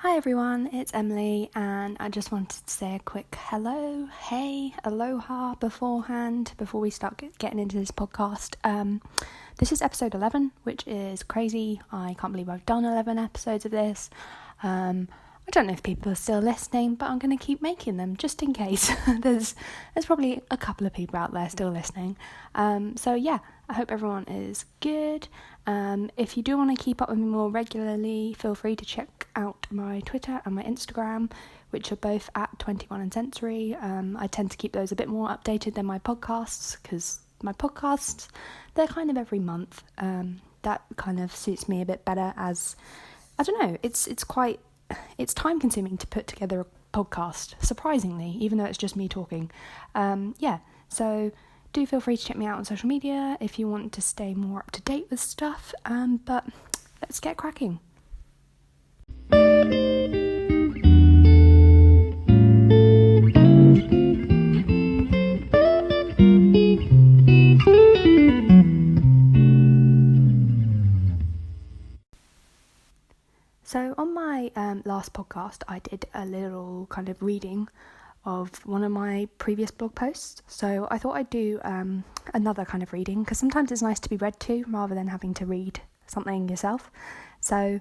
Hi everyone, it's Emily, and I just wanted to say a quick hello, hey, aloha beforehand, before we start getting into this podcast. This is episode 11, which is crazy. I can't believe I've done 11 episodes of this. I don't know if people are still listening, but I'm going to keep making them just in case. There's probably a couple of people out there still listening. So yeah, I hope everyone is good. If you do want to keep up with me more regularly, feel free to check out my Twitter and my Instagram, which are both at 21 and Sensory. I tend to keep those a bit more updated than my podcasts, because my podcasts, they're kind of every month. That kind of suits me a bit better, as I don't know, it's time consuming to put together a podcast, surprisingly, even though it's just me talking. So do feel free to check me out on social media if you want to stay more up to date with stuff, but let's get cracking. So on my last podcast, I did a little kind of reading of one of my previous blog posts. So I thought I'd do another kind of reading, because sometimes it's nice to be read to rather than having to read something yourself. So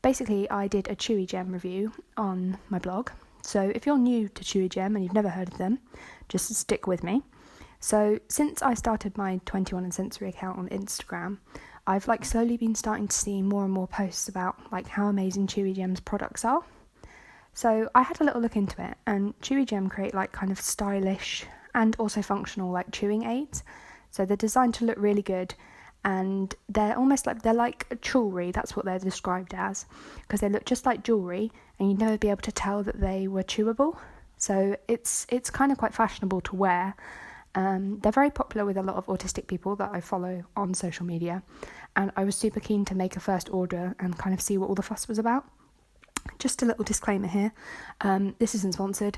basically I did a Chewigem review on my blog. So if you're new to Chewigem and you've never heard of them, just stick with me. So since I started my 21 and Sensory account on Instagram, I've slowly been starting to see more and more posts about how amazing Chewigem's products are. So I had a little look into it, and Chewigem create kind of stylish and also functional chewing aids. So they're designed to look really good, and they're almost they're like jewellery. That's what they're described as, because they look just like jewellery, and you'd never be able to tell that they were chewable. So it's kind of quite fashionable to wear. They're very popular with a lot of autistic people that I follow on social media, and I was super keen to make a first order and kind of see what all the fuss was about. Just a little disclaimer here, this isn't sponsored.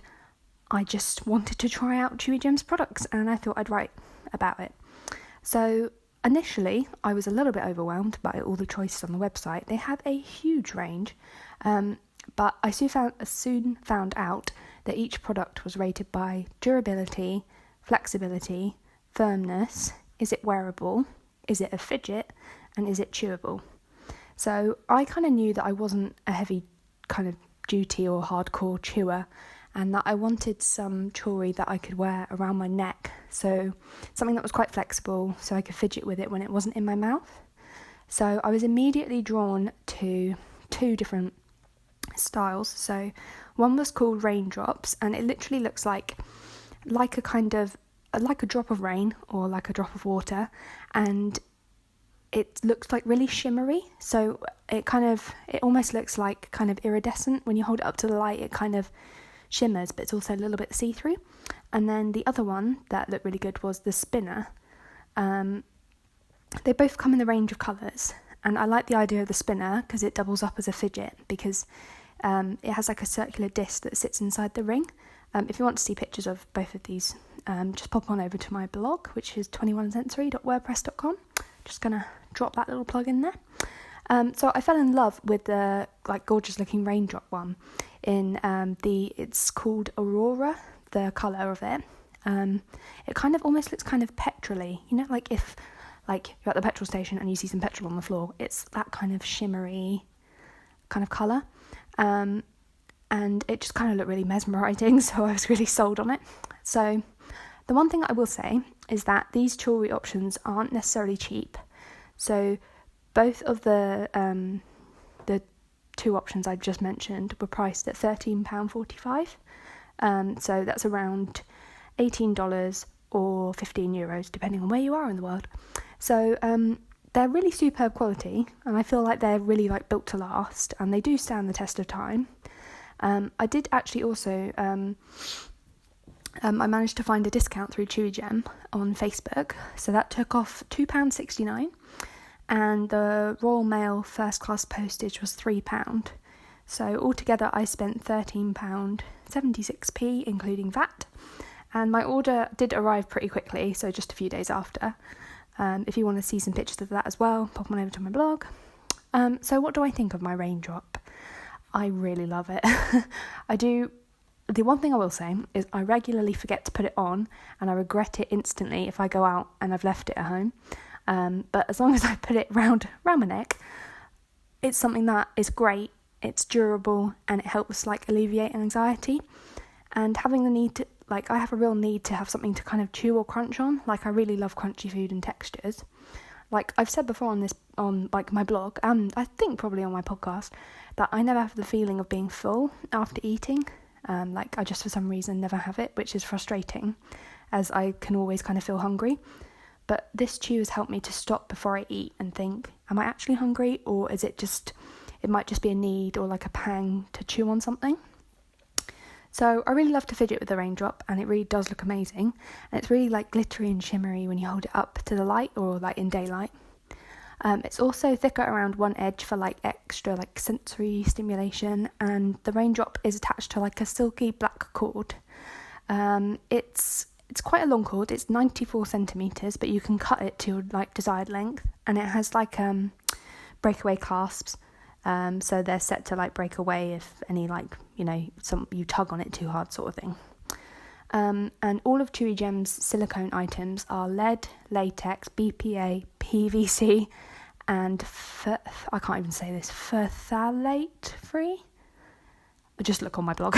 I just wanted to try out Chewigem's products, and I thought I'd write about it. So initially I was a little bit overwhelmed by all the choices on the website. They have a huge range, but I soon found out that each product was rated by durability, flexibility, firmness, is it wearable, is it a fidget, and is it chewable. So I kind of knew that I wasn't a heavy kind of duty or hardcore chewer, and that I wanted some jewellery that I could wear around my neck, so something that was quite flexible so I could fidget with it when it wasn't in my mouth. So I was immediately drawn to two different styles. So one was called Raindrops, and it literally looks like a kind of like a drop of rain or like a drop of water, and it looks really shimmery. So it almost looks like kind of iridescent. When you hold it up to the light, it kind of shimmers, but it's also a little bit see-through. And then the other one that looked really good was the Spinner. They both come in the range of colours, and I like the idea of the Spinner because it doubles up as a fidget, because it has a circular disc that sits inside the ring. If you want to see pictures of both of these, just pop on over to my blog, which is 21sensory.wordpress.com. Just gonna drop that little plug in there. So I fell in love with the gorgeous looking raindrop one in it's called Aurora, the colour of it. It kind of almost looks kind of petrol-y, if you're at the petrol station and you see some petrol on the floor, it's that kind of shimmery kind of colour. And it just kind of looked really mesmerising, so I was really sold on it. So the one thing I will say is that these jewellery options aren't necessarily cheap. So both of the two options I've just mentioned were priced at £13.45. So that's around $18 or €15, depending on where you are in the world. So they're really superb quality, and I feel like they're really built to last, and they do stand the test of time. I did actually also, I managed to find a discount through Chewigem on Facebook, so that took off £2.69, and the Royal Mail first class postage was £3. So altogether I spent £13.76, including VAT, and my order did arrive pretty quickly, so just a few days after. If you want to see some pictures of that as well, pop on over to my blog. So what do I think of my raindrop? I really love it. I do. The one thing I will say is I regularly forget to put it on, and I regret it instantly if I go out and I've left it at home. But as long as I put it round my neck, it's something that is great. It's durable and it helps like alleviate anxiety. And having the need to, like, I have a real need to have something to kind of chew or crunch on. Like, I really love crunchy food and textures. Like I've said before on like my blog, and I think probably on my podcast, that I never have the feeling of being full after eating. Like I just for some reason never have it, which is frustrating, as I can always kind of feel hungry. But this chew has helped me to stop before I eat and think, am I actually hungry, or is it might just be a need or like a pang to chew on something. So I really love to fidget with the raindrop, and it really does look amazing. And it's really like glittery and shimmery when you hold it up to the light or like in daylight. It's also thicker around one edge for like extra like sensory stimulation, and the raindrop is attached to like a silky black cord. It's quite a long cord. It's 94 centimeters, but you can cut it to like desired length, and it has like breakaway clasps. So they're set to like break away if any like you tug on it too hard sort of thing. And all of Chewigem's silicone items are lead, latex, BPA, PVC, and I can't even say this, phthalate free. Just look on my blog.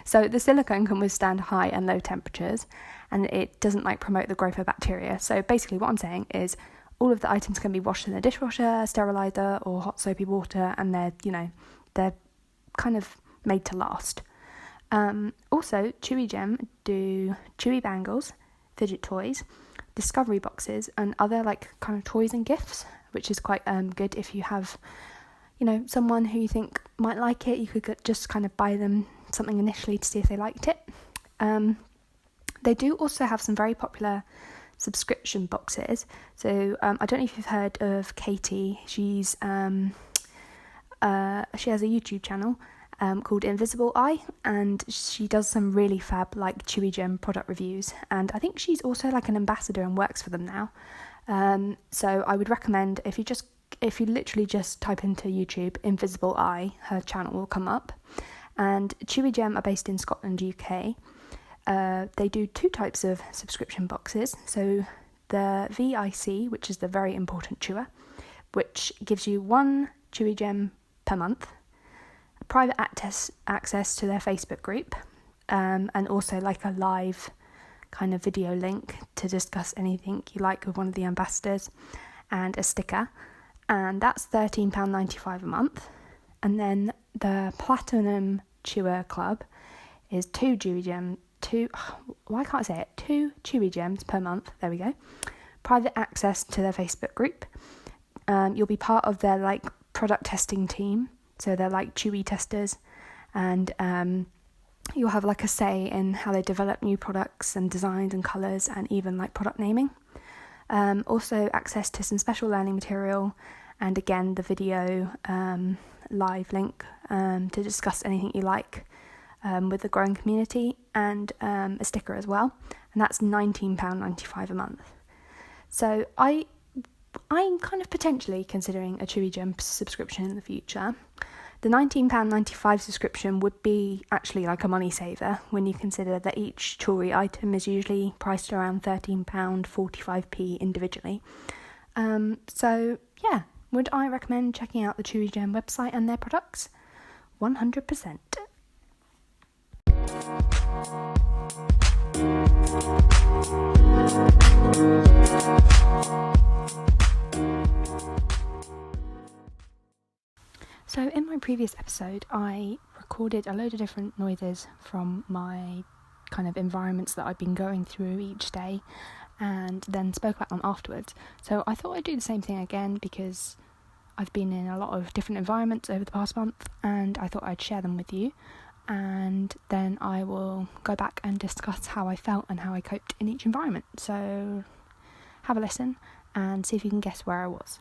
So the silicone can withstand high and low temperatures, and it doesn't like promote the growth of bacteria. So basically what I'm saying is all of the items can be washed in the dishwasher, sterilizer, or hot soapy water, and they're kind of made to last. Also, Chewigem do chewy bangles, fidget toys, discovery boxes, and other like kind of toys and gifts, which is quite good if you have, someone who you think might like it. You could just kind of buy them something initially to see if they liked it. They do also have some very popular subscription boxes. So I don't know if you've heard of Katie. She has a YouTube channel called Invisible Eye, and she does some really fab like Chewigem product reviews, and I think she's also like an ambassador and works for them now. So I would recommend if you literally just type into YouTube Invisible Eye, her channel will come up. And Chewigem are based in Scotland, UK. They do two types of subscription boxes. So the VIC, which is the very important chewer, which gives you one Chewigem per month, private access to their Facebook group, and also like a live kind of video link to discuss anything you like with one of the ambassadors, and a sticker. And that's £13.95 a month. And then the Platinum Chewer Club is two Chewigems per month. There we go. Private access to their Facebook group. You'll be part of their like product testing team, so they're like chewy testers, and you'll have like a say in how they develop new products and designs and colours, and even like product naming. Also access to some special learning material, and again the video live link to discuss anything you like with the growing community, and a sticker as well, and that's £19.95 a month. So I'm kind of potentially considering a Chewigem subscription in the future. The £19.95 subscription would be actually like a money saver when you consider that each jewellery item is usually priced around £13.45p individually. So yeah, would I recommend checking out the Chewigem website and their products? 100%. So in my previous episode, I recorded a load of different noises from my kind of environments that I've been going through each day, and then spoke about them afterwards. So I thought I'd do the same thing again, because I've been in a lot of different environments over the past month, and I thought I'd share them with you. And then I will go back and discuss how I felt and how I coped in each environment. So have a listen and see if you can guess where I was.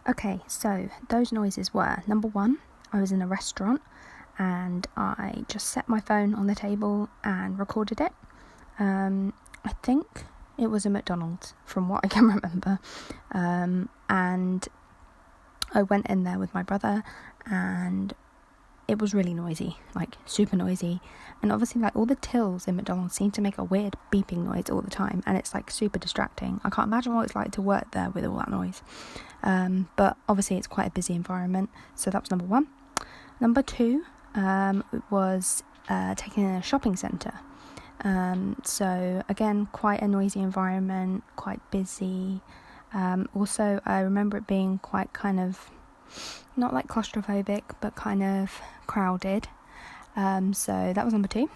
Okay, so those noises were, number one, I was in a restaurant and I just set my phone on the table and recorded it. I think it was a McDonald's from what I can remember, and I went in there with my brother and it was really noisy, like super noisy, and obviously like all the tills in McDonald's seem to make a weird beeping noise all the time, and it's like super distracting. I can't imagine what it's like to work there with all that noise, but obviously it's quite a busy environment, so that was number one. Number two was taken in a shopping centre. So again, quite a noisy environment, quite busy. Also, I remember it being quite kind of, not like claustrophobic, but kind of crowded. So that was number two.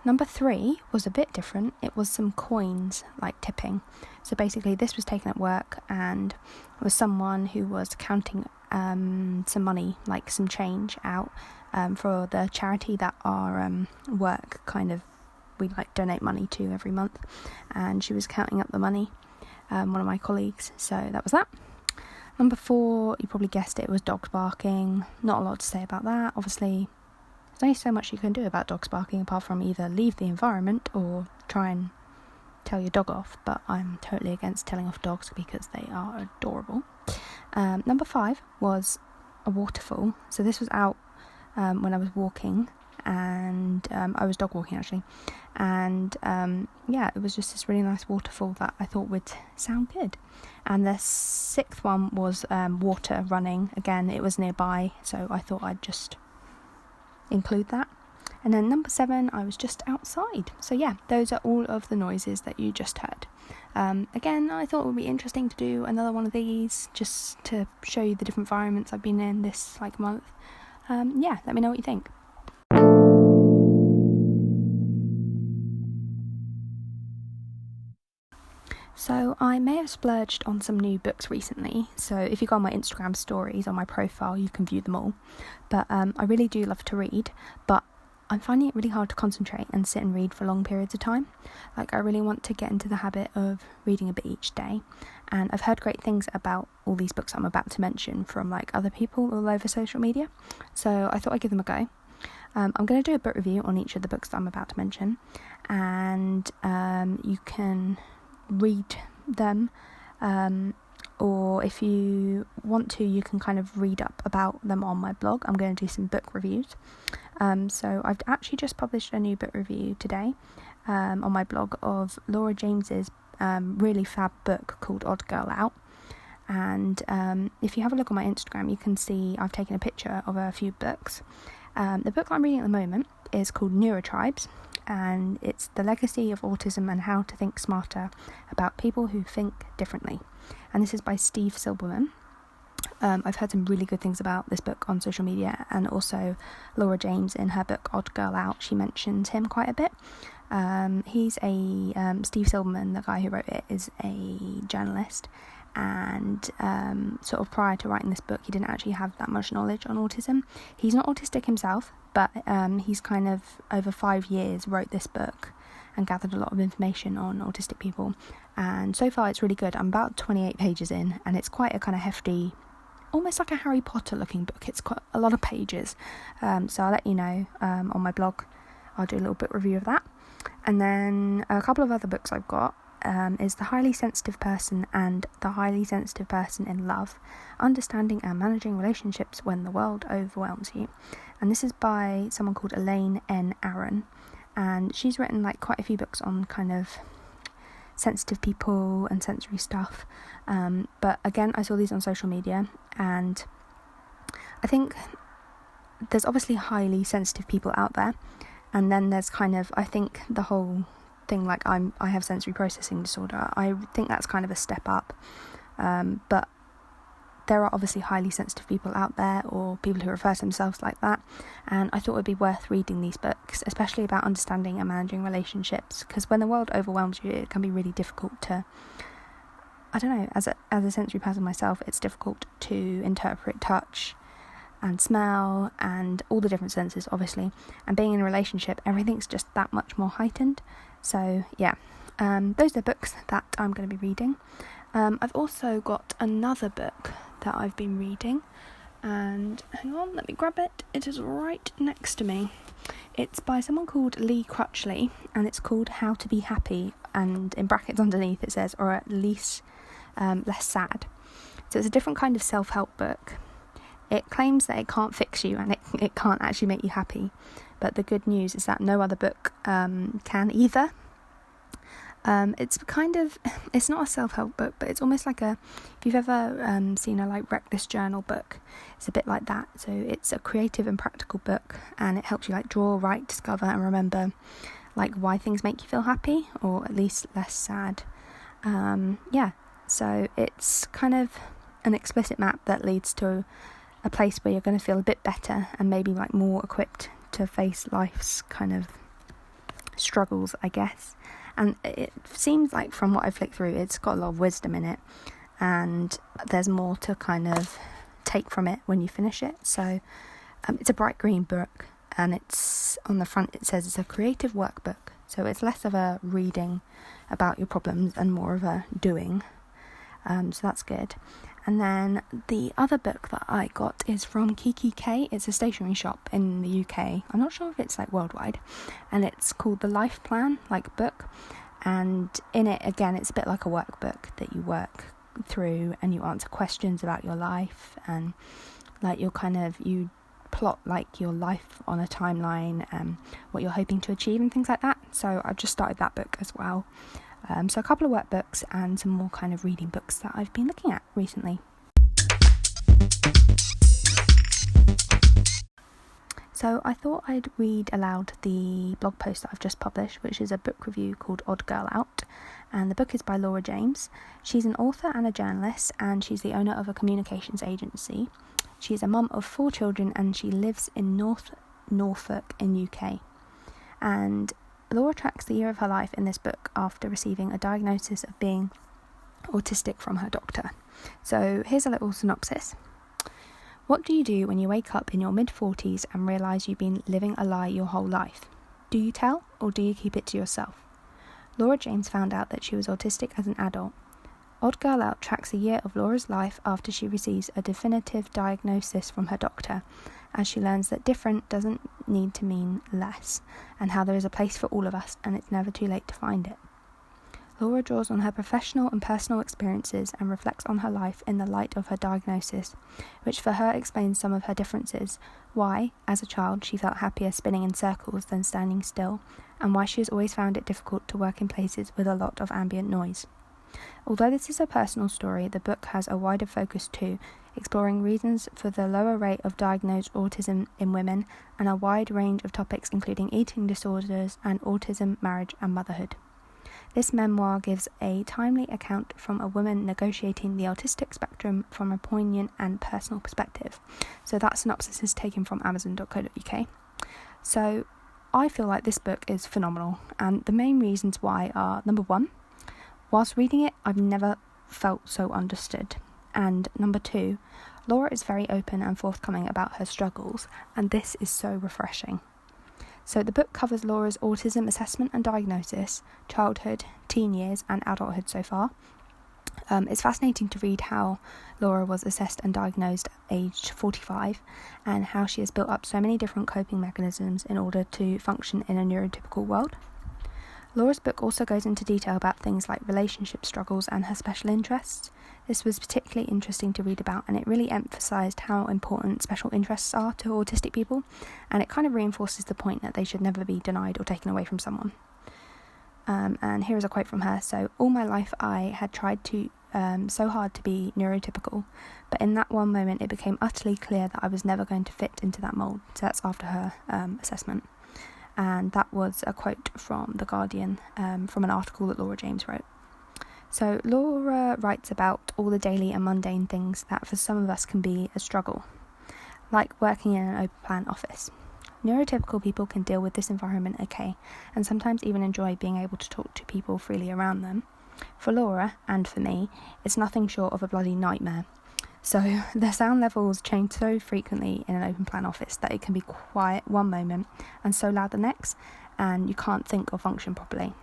Number three was a bit different. It was some coins, like tipping. So basically this was taken at work, and it was someone who was counting some money, like some change out, for the charity that our work kind of, we like donate money to every month, and she was counting up the money, one of my colleagues, so that was that. Number four, you probably guessed it, was dogs barking. Not a lot to say about that. Obviously there's only so much you can do about dogs barking apart from either leave the environment or try and tell your dog off, but I'm totally against telling off dogs because they are adorable. Number five was a waterfall. So this was out when I was walking, and I was dog walking actually, and it was just this really nice waterfall that I thought would sound good. And the sixth one was water running. Again, it was nearby, so I thought I'd just include that. And then number seven, I was just outside. So yeah, those are all of the noises that you just heard. Again, I thought it would be interesting to do another one of these, just to show you the different environments I've been in this month. Let me know what you think. So I may have splurged on some new books recently, so if you go on my Instagram stories on my profile, you can view them all. But I really do love to read, but I'm finding it really hard to concentrate and sit and read for long periods of time. Like, I really want to get into the habit of reading a bit each day, and I've heard great things about all these books I'm about to mention from like other people all over social media, so I thought I'd give them a go. I'm going to do a book review on each of the books that I'm about to mention, and you can read them, or if you want to, you can kind of read up about them on my blog. I'm going to do some book reviews. So I've actually just published a new book review today on my blog of Laura James's really fab book called Odd Girl Out. And if you have a look on my Instagram, you can see I've taken a picture of a few books. The book I'm reading at the moment is called Neurotribes, and it's The Legacy of Autism and How to Think Smarter About People Who Think Differently. And this is by Steve Silberman. I've heard some really good things about this book on social media, and also Laura James in her book Odd Girl Out, she mentions him quite a bit. He's Steve Silberman, the guy who wrote it, is a journalist, and sort of prior to writing this book he didn't actually have that much knowledge on autism. He's not autistic himself, but he's kind of over 5 years wrote this book and gathered a lot of information on autistic people, and so far it's really good. I'm about 28 pages in, and it's quite a kind of hefty, almost like a Harry Potter looking book. It's quite a lot of pages, so I'll let you know on my blog. I'll do a little book review of that. And then a couple of other books I've got is The Highly Sensitive Person and The Highly Sensitive Person in Love, Understanding and Managing Relationships When the World Overwhelms You. And this is by someone called Elaine N. Aaron, and she's written like quite a few books on kind of sensitive people and sensory stuff, but again, I saw these on social media, and I think there's obviously highly sensitive people out there, and then there's kind of, I think the whole thing, like I have sensory processing disorder, I think that's kind of a step up, but there are obviously highly sensitive people out there, or people who refer to themselves like that, and I thought it would be worth reading these books, especially about understanding and managing relationships, because when the world overwhelms you, it can be really difficult to, I don't know, as a sensory person myself, it's difficult to interpret touch and smell and all the different senses, obviously, and being in a relationship, everything's just that much more heightened. So yeah, those are the books that I'm going to be reading. I've also got another book that I've been reading. And hang on, let me grab it. It is right next to me. It's by someone called Lee Crutchley, and it's called How to Be Happy, and in brackets underneath it says, or at least less sad. So it's a different kind of self-help book. It claims that it can't fix you and it can't actually make you happy, but the good news is that no other book can either. It's not a self-help book, but it's almost like if you've ever seen a Wreck This Journal book, it's a bit like that. So it's a creative and practical book, and it helps you draw, write, discover and remember why things make you feel happy, or at least less sad. So it's kind of an explicit map that leads to a place where you're going to feel a bit better and maybe more equipped to face life's kind of struggles, I guess. And it seems from what I flicked through, it's got a lot of wisdom in it, and there's more to kind of take from it when you finish it. So it's a bright green book, and it's on the front it says it's a creative workbook, so it's less of a reading about your problems and more of a doing, so that's good. And then the other book that I got is from Kiki K. It's a stationery shop in the UK. I'm not sure if it's worldwide. And it's called The Life Plan, book. And in it, again, it's a bit like a workbook that you work through and you answer questions about your life. And you plot your life on a timeline and what you're hoping to achieve and things like that. So I've just started that book as well. So a couple of workbooks and some more kind of reading books that I've been looking at recently. So I thought I'd read aloud the blog post that I've just published, which is a book review called Odd Girl Out, and the book is by Laura James. She's an author and a journalist, and she's the owner of a communications agency. She's a mum of 4 children, and she lives in Norfolk in UK. And Laura tracks the year of her life in this book after receiving a diagnosis of being autistic from her doctor. So here's a little synopsis. What do you do when you wake up in your mid-40s and realise you've been living a lie your whole life? Do you tell, or do you keep it to yourself? Laura James found out that she was autistic as an adult. Odd Girl Out tracks a year of Laura's life after she receives a definitive diagnosis from her doctor, as she learns that different doesn't need to mean less, and how there is a place for all of us and it's never too late to find it. Laura draws on her professional and personal experiences and reflects on her life in the light of her diagnosis, which for her explains some of her differences, why, as a child, she felt happier spinning in circles than standing still, and why she has always found it difficult to work in places with a lot of ambient noise. Although this is a personal story, the book has a wider focus too, exploring reasons for the lower rate of diagnosed autism in women and a wide range of topics including eating disorders and autism, marriage and motherhood. This memoir gives a timely account from a woman negotiating the autistic spectrum from a poignant and personal perspective. So that synopsis is taken from amazon.co.uk. So I feel like this book is phenomenal, and the main reasons why are, number 1, whilst reading it, I've never felt so understood. And number 2, Laura is very open and forthcoming about her struggles, and this is so refreshing. So the book covers Laura's autism assessment and diagnosis, childhood, teen years, and adulthood so far. It's fascinating to read how Laura was assessed and diagnosed at age 45, and how she has built up so many different coping mechanisms in order to function in a neurotypical world. Laura's book also goes into detail about things like relationship struggles and her special interests. This was particularly interesting to read about, and it really emphasised how important special interests are to autistic people, and it kind of reinforces the point that they should never be denied or taken away from someone. And here is a quote from her. So, all my life I had tried so hard to be neurotypical, but in that one moment it became utterly clear that I was never going to fit into that mould. So that's after her assessment. And that was a quote from The Guardian, from an article that Laura James wrote. So Laura writes about all the daily and mundane things that for some of us can be a struggle, like working in an open plan office. Neurotypical people can deal with this environment okay, and sometimes even enjoy being able to talk to people freely around them. For Laura, and for me, it's nothing short of a bloody nightmare. So the sound levels change so frequently in an open plan office that it can be quiet one moment and so loud the next, and you can't think or function properly.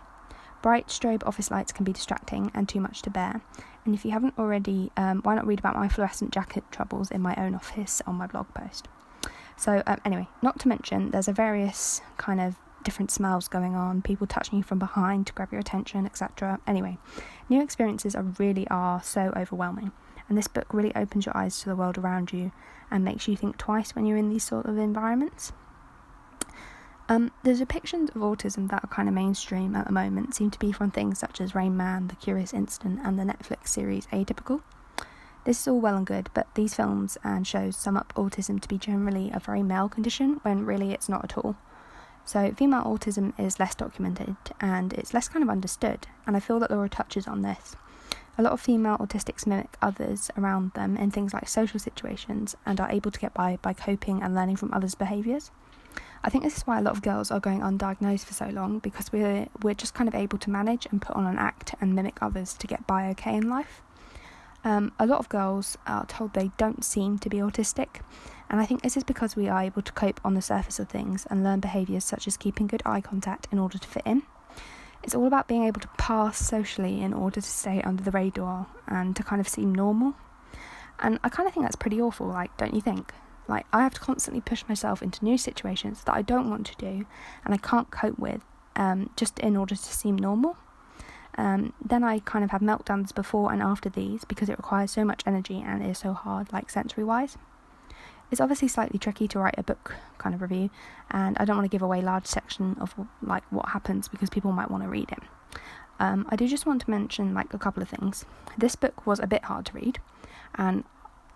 Bright strobe office lights can be distracting and too much to bear. And if you haven't already, why not read about my fluorescent jacket troubles in my own office on my blog post? So anyway, not to mention there's a various kind of different smells going on, people touching you from behind to grab your attention, etc. Anyway, new experiences really are so overwhelming, and this book really opens your eyes to the world around you and makes you think twice when you're in these sort of environments. The depictions of autism that are kind of mainstream at the moment seem to be from things such as Rain Man, The Curious Incident, and the Netflix series Atypical. This is all well and good, but these films and shows sum up autism to be generally a very male condition, when really it's not at all. So female autism is less documented and it's less kind of understood, and I feel that Laura touches on this. A lot of female autistics mimic others around them in things like social situations and are able to get by coping and learning from others' behaviours. I think this is why a lot of girls are going undiagnosed for so long, because we're just kind of able to manage and put on an act and mimic others to get by okay in life. A lot of girls are told they don't seem to be autistic, and I think this is because we are able to cope on the surface of things and learn behaviours such as keeping good eye contact in order to fit in. It's all about being able to pass socially in order to stay under the radar and to kind of seem normal. And I kind of think that's pretty awful, like, don't you think? Like, I have to constantly push myself into new situations that I don't want to do and I can't cope with, just in order to seem normal. Then I kind of have meltdowns before and after these because it requires so much energy and is so hard, like sensory-wise. It's obviously slightly tricky to write a book kind of review, and I don't want to give away a large section of like what happens because people might want to read it. I do just want to mention like a couple of things. This book was a bit hard to read, and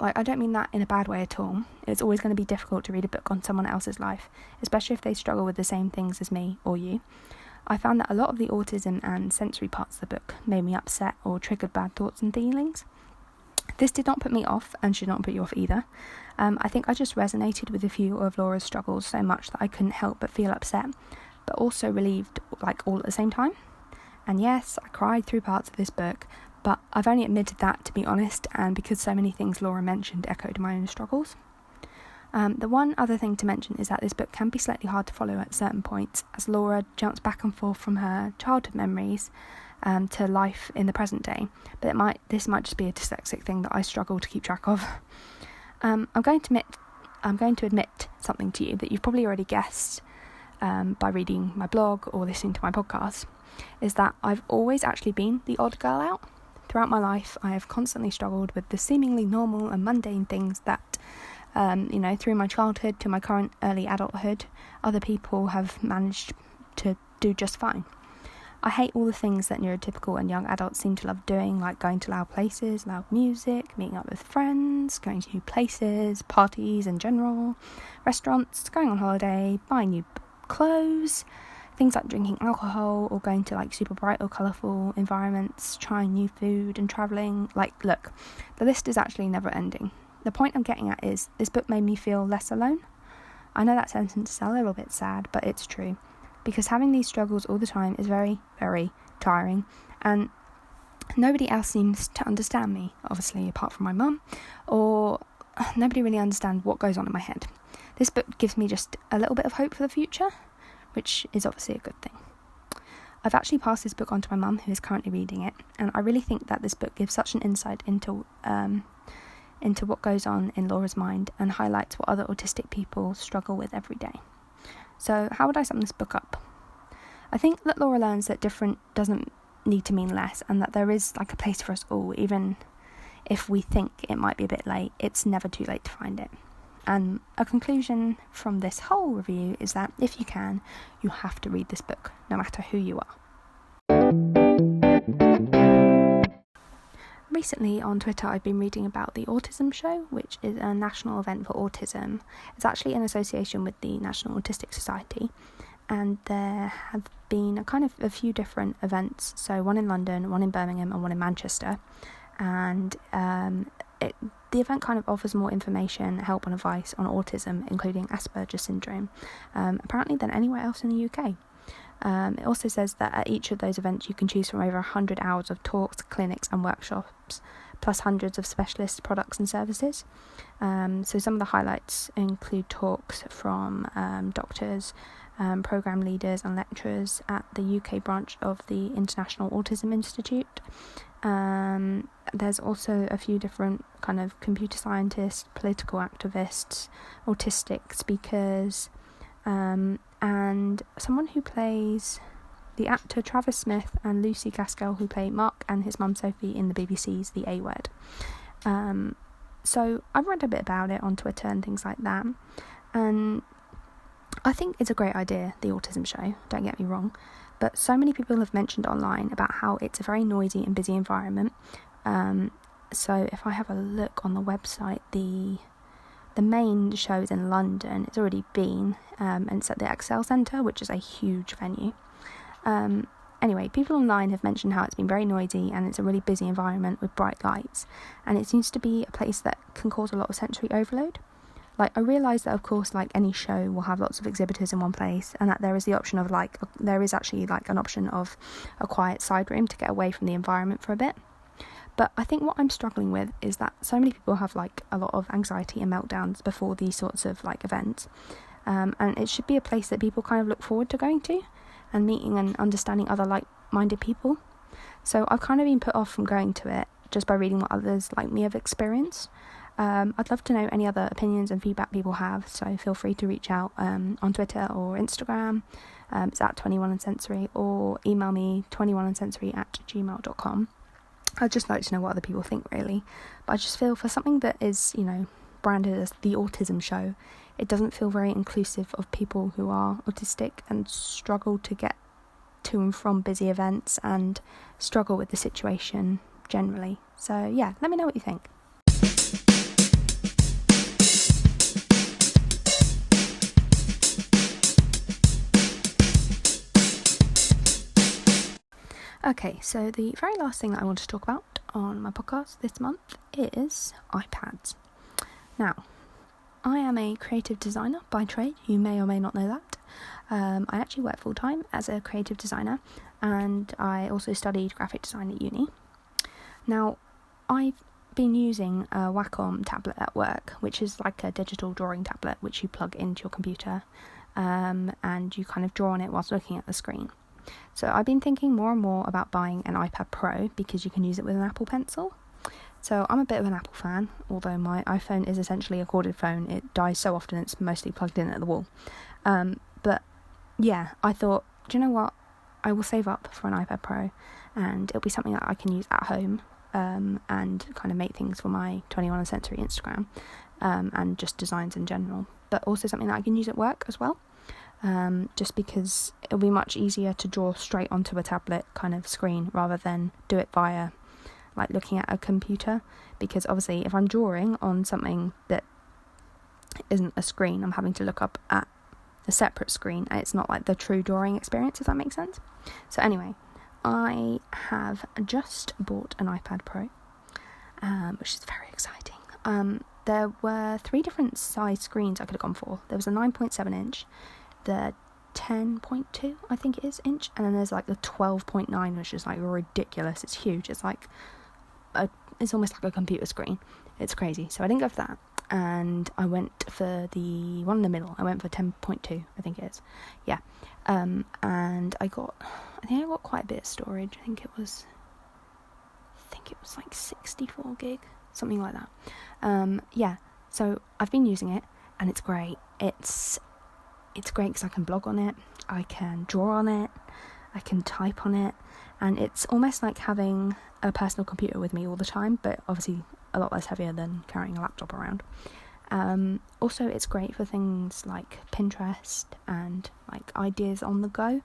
like, I don't mean that in a bad way at all. It's always going to be difficult to read a book on someone else's life, especially if they struggle with the same things as me or you. I found that a lot of the autism and sensory parts of the book made me upset or triggered bad thoughts and feelings. This did not put me off and should not put you off either. I think I just resonated with a few of Laura's struggles so much that I couldn't help but feel upset, but also relieved, like, all at the same time. And yes, I cried through parts of this book, but I've only admitted that, to be honest, and because so many things Laura mentioned echoed my own struggles. The one other thing to mention is that this book can be slightly hard to follow at certain points, as Laura jumps back and forth from her childhood memories to life in the present day, but this might just be a dyslexic thing that I struggle to keep track of. I'm going to admit something to you that you've probably already guessed by reading my blog or listening to my podcast, is that I've always actually been the odd girl out. Throughout my life, I have constantly struggled with the seemingly normal and mundane things that, through my childhood to my current early adulthood, other people have managed to do just fine. I hate all the things that neurotypical and young adults seem to love doing, like going to loud places, loud music, meeting up with friends, going to new places, parties in general, restaurants, going on holiday, buying new clothes, things like drinking alcohol or going to like super bright or colourful environments, trying new food and travelling. Like, look, the list is actually never ending. The point I'm getting at is this book made me feel less alone. I know that sentence is a little bit sad, but it's true, because having these struggles all the time is very, very tiring, and nobody else seems to understand me, obviously, apart from my mum, or nobody really understands what goes on in my head. This book gives me just a little bit of hope for the future, which is obviously a good thing. I've actually passed this book on to my mum, who is currently reading it, and I really think that this book gives such an insight into what goes on in Laura's mind and highlights what other autistic people struggle with every day. So how would I sum this book up? I think that Laura learns that different doesn't need to mean less, and that there is like a place for us all, even if we think it might be a bit late. It's never too late to find it. And a conclusion from this whole review is that if you can, you have to read this book, no matter who you are. Recently on Twitter, I've been reading about the Autism Show, which is a national event for autism. It's actually in association with the National Autistic Society, and there have been a few different events, so one in London, one in Birmingham, and one in Manchester. And the event kind of offers more information, help and advice on autism, including Asperger's syndrome, apparently than anywhere else in the UK. It also says that at each of those events you can choose from over 100 hours of talks, clinics and workshops, plus hundreds of specialist products and services. So some of the highlights include talks from doctors, programme leaders and lecturers at the UK branch of the International Autism Institute. There's also a few different kind of computer scientists, political activists, autistic speakers, and someone who plays the actor Travis Smith and Lucy Gaskell, who play Mark and his mum Sophie in the BBC's The A Word. So I've read a bit about it on Twitter and things like that, and I think it's a great idea, the Autism Show, don't get me wrong, but so many people have mentioned online about how it's a very noisy and busy environment. So if I have a look on the website, the main show is in London. It's already been, and it's at the Excel Centre, which is a huge venue. Anyway, people online have mentioned how it's been very noisy and it's a really busy environment with bright lights, and it seems to be a place that can cause a lot of sensory overload. Like, I realise that, of course, like any show will have lots of exhibitors in one place, and that there is the option of there is actually an option of a quiet side room to get away from the environment for a bit. But I think what I'm struggling with is that so many people have a lot of anxiety and meltdowns before these sorts of events, and it should be a place that people kind of look forward to going to and meeting and understanding other like-minded people. So I've kind of been put off from going to it just by reading what others like me have experienced. I'd love to know any other opinions and feedback people have, so feel free to reach out on Twitter or Instagram. It's at 21andsensory, or email me 21andsensory@gmail.com. I'd just like to know what other people think, really. But I just feel for something that is, branded as the Autism Show, it doesn't feel very inclusive of people who are autistic and struggle to get to and from busy events and struggle with the situation generally. So yeah, let me know what you think. Okay, so the very last thing that I want to talk about on my podcast this month is iPads. Now, I am a creative designer by trade. You may or may not know that. I actually work full-time as a creative designer, and I also studied graphic design at uni. Now, I've been using a Wacom tablet at work, which is like a digital drawing tablet which you plug into your computer, and you kind of draw on it whilst looking at the screen. So I've been thinking more and more about buying an iPad Pro because you can use it with an Apple Pencil. So I'm a bit of an Apple fan, although my iPhone is essentially a corded phone. It dies so often it's mostly plugged in at the wall. But yeah, I thought, do you know what? I will save up for an iPad Pro, and it'll be something that I can use at home, and kind of make things for my 21 Sensory Instagram, and just designs in general. But also something that I can use at work as well. Just because it'll be much easier to draw straight onto a tablet kind of screen rather than do it via looking at a computer, because obviously if I'm drawing on something that isn't a screen, I'm having to look up at a separate screen, and it's not like the true drawing experience, if that makes sense. So anyway, I have just bought an iPad Pro, which is very exciting. There were 3 different size screens I could have gone for. There was a 9.7 inch, the 10.2 I think it is inch, and then there's the 12.9, which is ridiculous. It's huge. It's almost like a computer screen. It's crazy. So I didn't go for that, and I went for the one in the middle. I went for 10.2 I think it is. Yeah. And I got quite a bit of storage. I think it was 64 gig, something like that. Yeah, so I've been using it, and it's great. It's great because I can blog on it, I can draw on it, I can type on it, and it's almost like having a personal computer with me all the time, but obviously a lot less heavier than carrying a laptop around. Also, it's great for things like Pinterest and ideas on the go,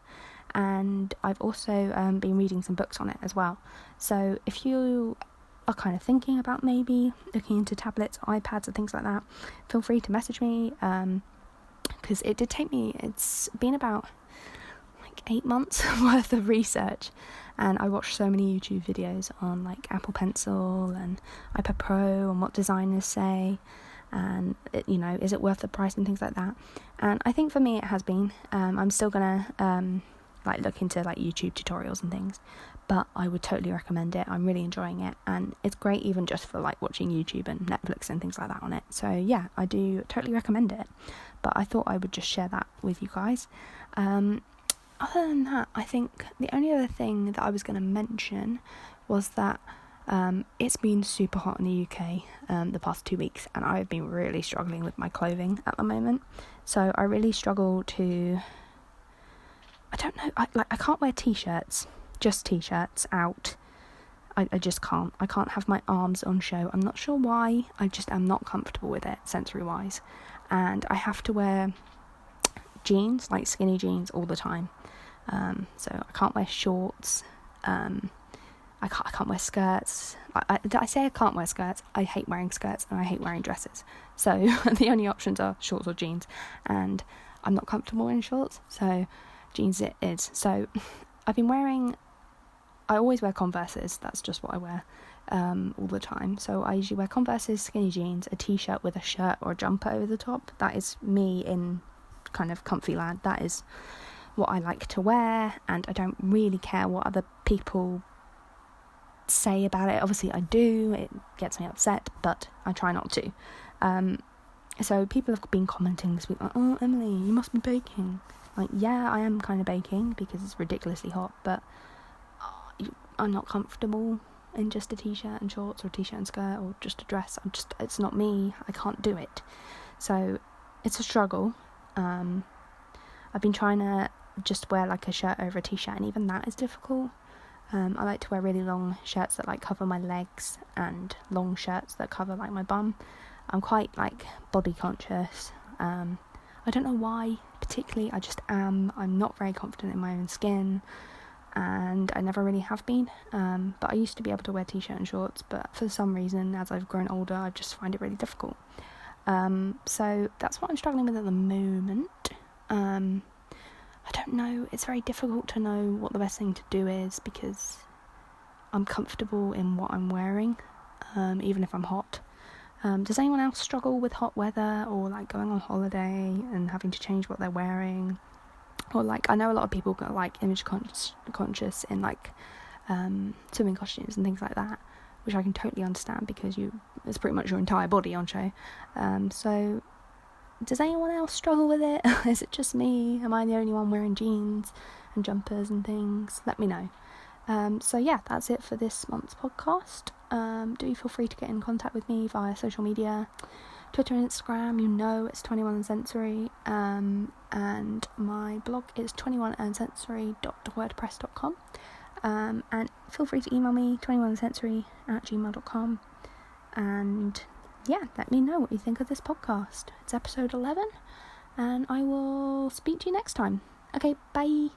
and I've also been reading some books on it as well. So if you are kind of thinking about maybe looking into tablets, iPads and things like that, feel free to message me, because it did take me, it's been about 8 months worth of research, and I watched so many YouTube videos on Apple Pencil and iPad Pro and what designers say, and is it worth the price and things like that. And I think for me it has been. I'm still gonna look into YouTube tutorials and things, but I would totally recommend it. I'm really enjoying it, and it's great even just for like watching YouTube and Netflix and things like that on it. So yeah, I do totally recommend it, but I thought I would just share that with you guys. Other than that, I think the only other thing that I was going to mention was that it's been super hot in the UK the past 2 weeks, and I've been really struggling with my clothing at the moment. So I really struggle to, I don't know, I can't wear t-shirts, just t-shirts out. I just can't. I can't have my arms on show. I'm not sure why. I just am not comfortable with it sensory-wise. And I have to wear jeans, like skinny jeans, all the time. So I can't wear shorts. I can't wear skirts. I say I can't wear skirts. I hate wearing skirts and I hate wearing dresses. So the only options are shorts or jeans. And I'm not comfortable in shorts, so jeans it is. So I always wear Converses. That's just what I wear all the time. So I usually wear Converses, skinny jeans, a t-shirt with a shirt or a jumper over the top. That is me in kind of comfy land. That is what I like to wear, and I don't really care what other people say about it. Obviously I do, it gets me upset, but I try not to. So people have been commenting this week like, oh Emily, you must be baking. Like, yeah, I am kind of baking because it's ridiculously hot, but I'm not comfortable in just a t-shirt and shorts or a t-shirt and skirt or just a dress. It's not me. I can't do it. So it's a struggle. I've been trying to just wear like a shirt over a t-shirt, and even that is difficult. I like to wear really long shirts that like cover my legs, and long shirts that cover like my bum. I'm quite like body conscious. I don't know why particularly. I just am. I'm not very confident in my own skin, and I never really have been. But I used to be able to wear t-shirt and shorts, but for some reason, as I've grown older, I just find it really difficult. So that's what I'm struggling with at the moment. I don't know, it's very difficult to know what the best thing to do is, because I'm comfortable in what I'm wearing, even if I'm hot. Does anyone else struggle with hot weather, or like going on holiday and having to change what they're wearing? Or like, I know a lot of people get like image conscious in like swimming costumes and things like that, which I can totally understand, because it's pretty much your entire body on show. So does anyone else struggle with it? Is it just me? Am I the only one wearing jeans and jumpers and things? Let me know. So yeah, that's it for this month's podcast. Do feel free to get in contact with me via social media, Twitter and Instagram. It's 21andsensory, and my blog is 21andsensory.wordpress.com, and feel free to email me 21andsensory@gmail.com, and yeah, let me know what you think of this podcast. It's episode 11, and I will speak to you next time. Okay, bye.